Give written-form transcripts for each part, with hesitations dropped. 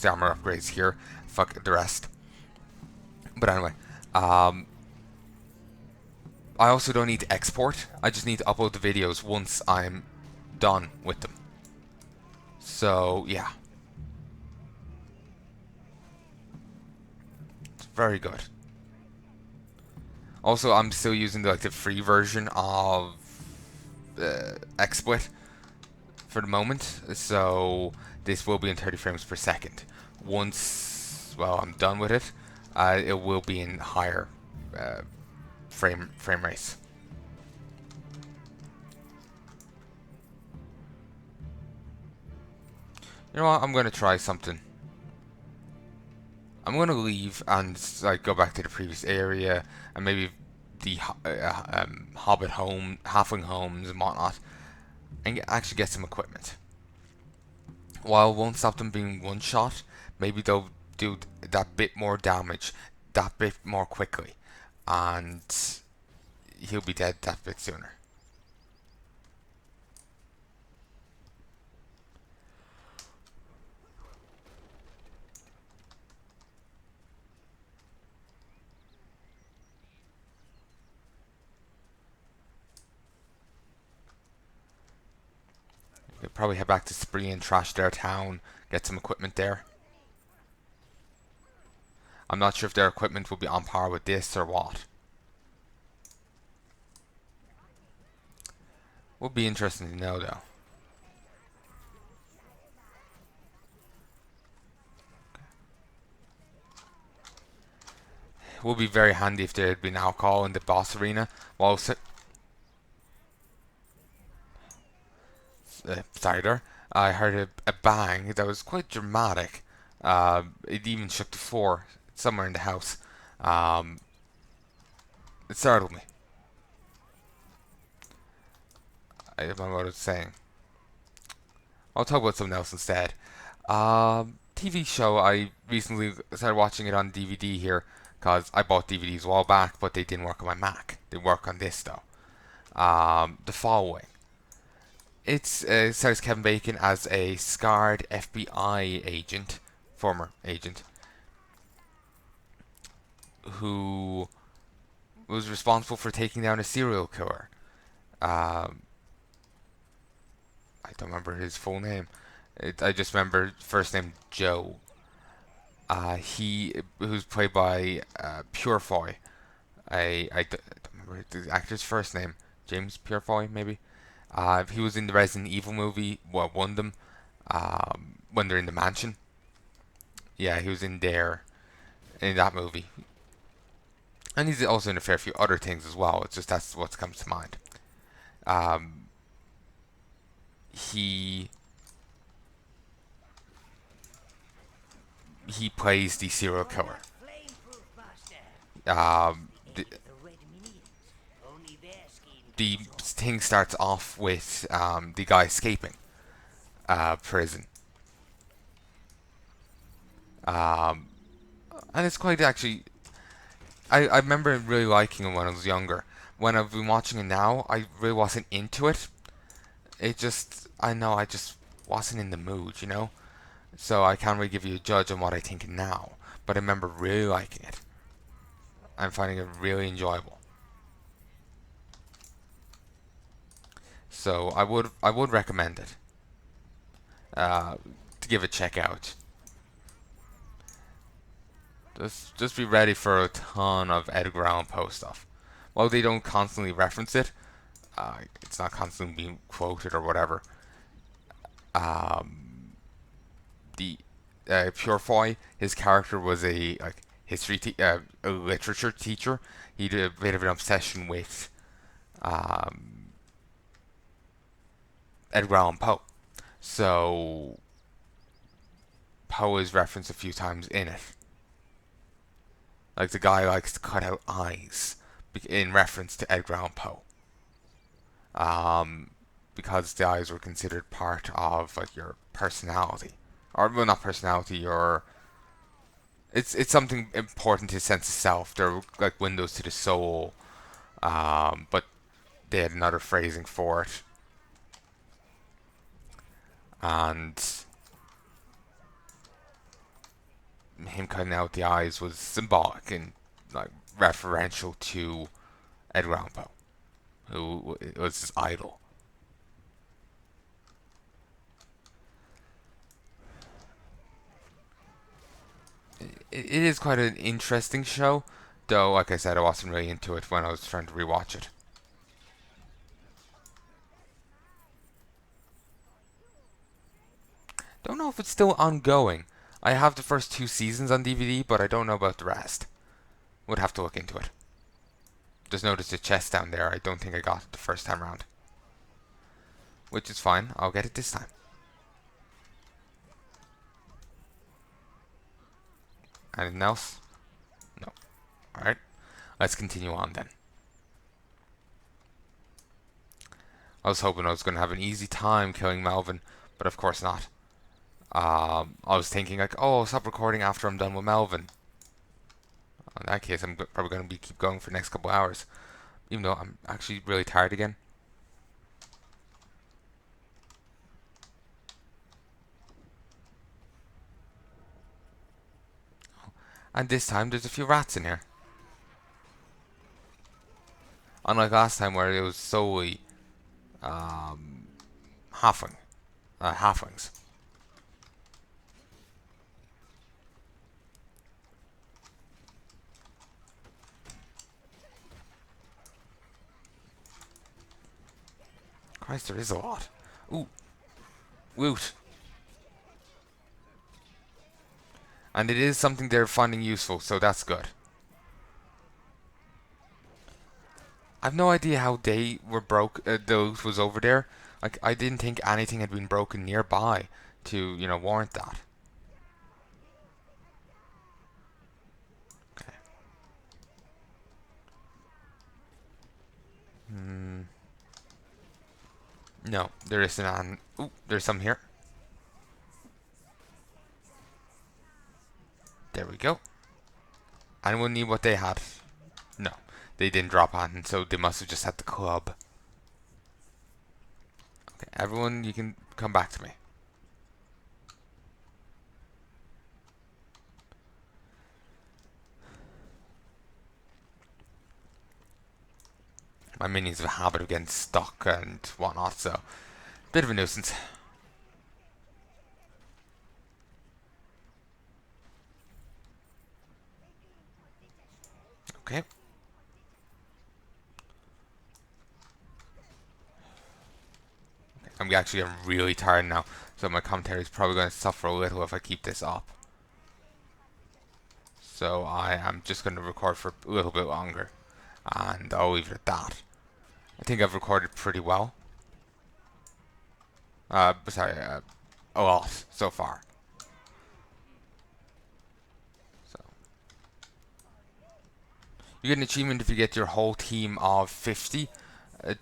use the armor upgrades here. Fuck the rest. But anyway, um, I also don't need to export. I just need to upload the videos once I'm done with them. So yeah, it's very good. Also, I'm still using the free version of XSplit for the moment, so this will be in 30 frames per second. Once, well, I'm done with it, it will be in higher uh, frame rates. You know what? I'm gonna try something. I'm gonna leave and like go back to the previous area and maybe the Hobbit home, Halfling homes and whatnot, and actually get some equipment. While it won't stop them being one shot, maybe they'll do that bit more damage, that bit more quickly, and he'll be dead that bit sooner. They'll probably head back to Spree and trash their town, get some equipment there. I'm not sure if their equipment will be on par with this or what. Would be interesting to know though. Would be very handy if there had been alcohol in the boss arena. Well, sorry there. I heard a bang that was quite dramatic. It even shook the floor somewhere in the house. Um, it startled me. I don't know what I was saying. I'll talk about something else instead. TV show. I recently started watching it on DVD here because I bought DVDs a while back, but they didn't work on my Mac. They work on this though. The following. It stars Kevin Bacon as a scarred FBI agent, former agent, who was responsible for taking down a serial killer. Um, I don't remember his full name. I just remember first name Joe. He who's played by Purefoy. Don't remember the actor's first name. James Purefoy, maybe. He was in the Resident Evil movie. Well, one of them. When they're in the mansion. Yeah, he was in there in that movie, and he's also in a fair few other things as well. It's just that's what comes to mind. Um, he he plays the serial killer. The, the thing starts off with the guy escaping prison. Um, and it's quite actually. I remember really liking it when I was younger. When I've been watching it now, I really wasn't into it. It just, I know, I just wasn't in the mood, you know? So I can't really give you a judge on what I think now. But I remember really liking it. I'm finding it really enjoyable. So I would recommend it to give a check out. Just be ready for a ton of Edgar Allan Poe stuff. While they don't constantly reference it, it's not constantly being quoted or whatever. Um, the Purefoy, his character was a like a literature teacher. He had a bit of an obsession with um, Edgar Allan Poe. So Poe is referenced a few times in it. Like the guy likes to cut out eyes in reference to Edgar Allan Poe. Um, because the eyes were considered part of like your personality, or well, not personality, your it's something important to his sense of self. They're like windows to the soul, but they had another phrasing for it, and him cutting out the eyes was symbolic and like referential to Edgar Allan Poe, who was his idol. It is quite an interesting show, though. Like I said, I wasn't really into it when I was trying to rewatch it. Don't know if it's still ongoing. I have the first two seasons on DVD, but I don't know about the rest. Would have to look into it. Just noticed a chest down there. I don't think I got it the first time around. Which is fine. I'll get it this time. Anything else? No. Alright. Let's continue on then. I was hoping I was going to have an easy time killing Melvin, but of course not. I was thinking like, oh, I'll stop recording after I'm done with Melvin. In that case, I'm probably going to keep going for the next couple hours, even though I'm actually really tired again. And this time, there's a few rats in here. Unlike last time where it was solely halflings. Christ, there is a lot. Ooh, woot. And it is something they're finding useful, so that's good. I've no idea how they were broke. Those was over there. Like I didn't think anything had been broken nearby to warrant that. Okay. No, there isn't on. Ooh, there's some here. There we go. Anyone need what they had? No, they didn't drop on, so they must have just had the club. Okay, everyone, you can come back to me. My minions have a habit of getting stuck and whatnot, so bit of a nuisance. Okay. I'm actually getting really tired now, so my commentary is probably going to suffer a little if I keep this up. So I am just going to record for a little bit longer, and I'll leave it at that. I think I've recorded pretty well. Sorry, a lot so far. So you get an achievement if you get your whole team of 50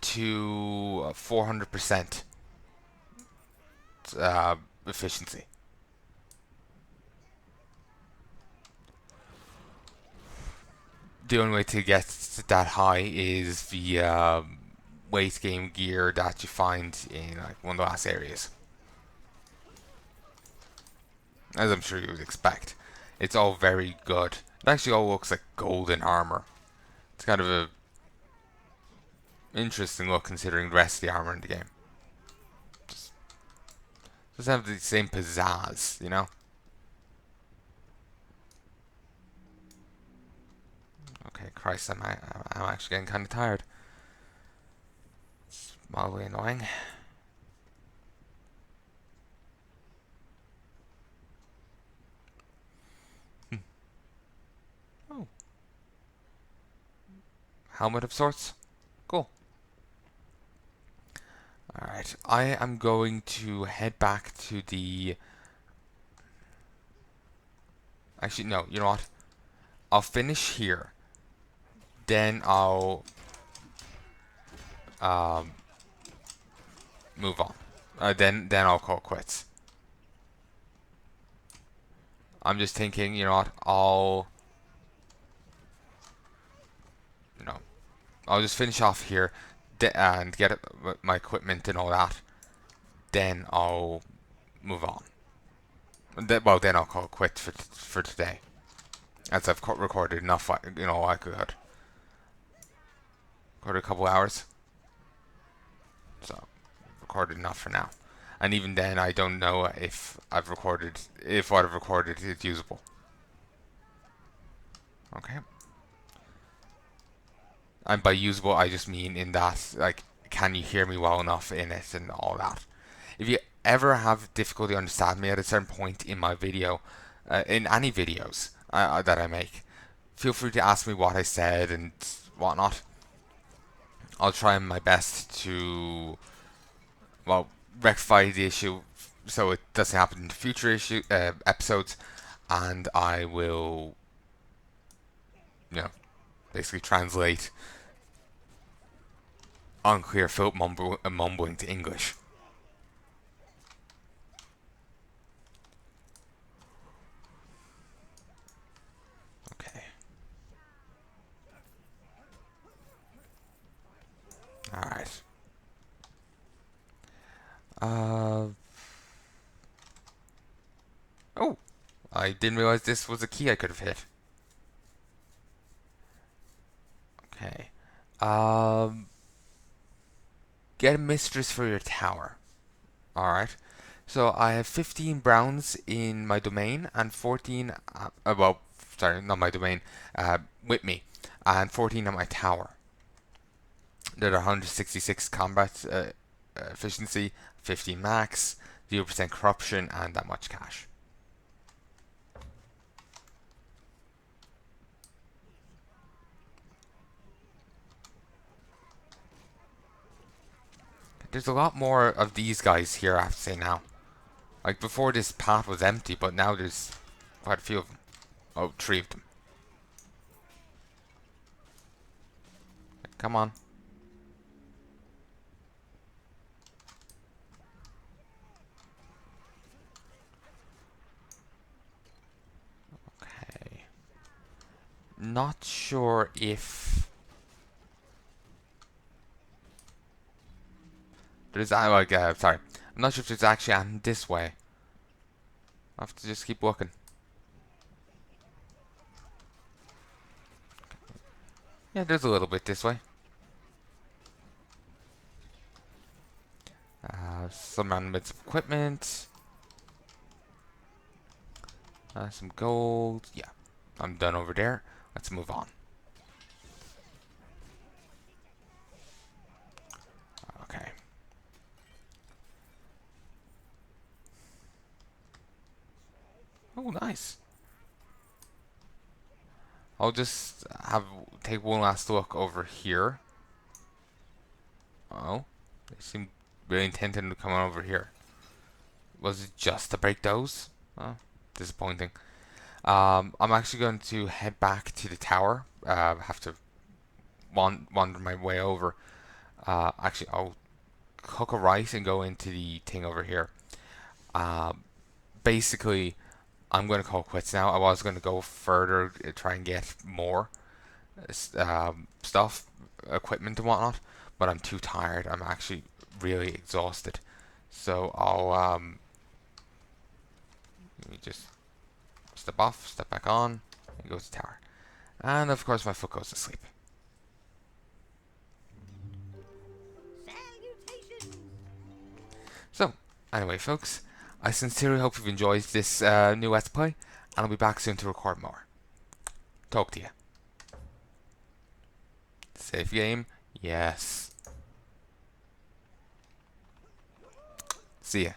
to 400% efficiency. The only way to get that high is the weight game gear that you find in like one of the last areas. As I'm sure you would expect. It's all very good. It actually all looks like golden armor. It's kind of a interesting look considering the rest of the armor in the game. Just doesn't have the same pizzazz, you know? Okay, Christ, I'm actually getting kind of tired. It's mildly annoying. Oh. Helmet of sorts? Cool. Alright, I am going to head back to the... Actually, no, you know what? I'll finish here. Then I'll move on. Then I'll call quits. I'm just thinking, you know what? I'll just finish off here and get my equipment and all that. Then I'll move on. Then I'll call quits for today. as I've recorded enough. I could record a couple hours, so recorded enough for now. And even then, I don't know if what I've recorded is usable. Okay. And by usable, I just mean in that, like, can you hear me well enough in it and all that. If you ever have difficulty understanding me at a certain point in my video, in any videos that I make, feel free to ask me what I said and whatnot. I'll try my best to, well, rectify the issue so it doesn't happen in future episodes, and I will, basically translate unclear Philip mumbling to English. Okay. Alright. Uh. Oh! I didn't realize this was a key I could have hit. Okay. Um. Get a mistress for your tower. Alright. So I have 15 browns in my domain and 14. Well, sorry, not my domain. With me. And 14 on my tower. There are 166 combat efficiency, 15 max, 0% corruption, and that much cash. There's a lot more of these guys here, I have to say now. Like, before this path was empty, but now there's quite a few of them. Oh, 3 of them. Come on. Okay. Not sure if there's sorry. I'm not sure if there's actually this way. I have to just keep looking. Yeah, there's a little bit this way. Some random bits of equipment. Some gold. Yeah, I'm done over there. Let's move on. Okay. Oh, nice. I'll just take one last look over here. Oh, they seem really intent on coming over here. Was it just to break those? Oh, disappointing. I'm actually going to head back to the tower. Have to wander my way over. Actually, I'll cook a rice and go into the thing over here. Basically, I'm going to call quits now. I was going to go further, try and get more stuff, equipment and whatnot, but I'm too tired. I'm actually really exhausted. So let me just step off, step back on, and go to the tower. And of course, my foot goes to sleep. So, anyway, folks, I sincerely hope you've enjoyed this new Let's Play, and I'll be back soon to record more. Talk to you. Save game? Yes. See ya.